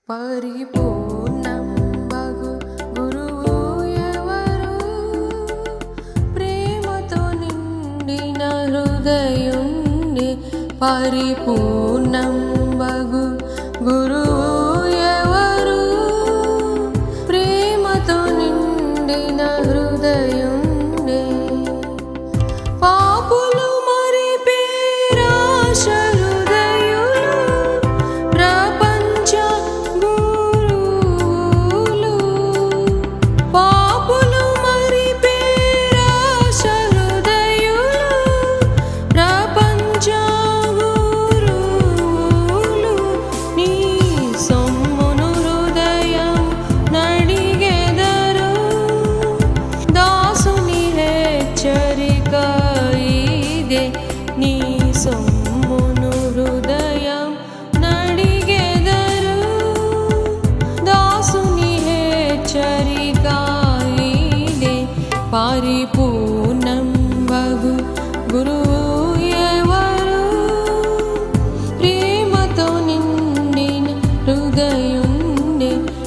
పరిపూర్ణం బగు గురువు ఎవరు? ప్రేమతో నిండిన హృదయుణ్ణి. పరిపూర్ణం బగు గురువు ఎవరు? ప్రేమతో నిండిన హృదయుణ్ణి. పాపులు మరిపే రాశ హృదయులు, ప్రపంచ గురువులు. పాపులు మరిపే రాశ హృదయులు, ప్రపంచ గురువులు. నీ సొమ్మును హృదయం నడిగెదరు, దాసుని హెచ్చరిక ఇదే. నీ సొమ్మును హృదయం నడిగెదరు, దాసుని హెచ్చరిక ఇదే. పరిపూర్ణం బగు గురువు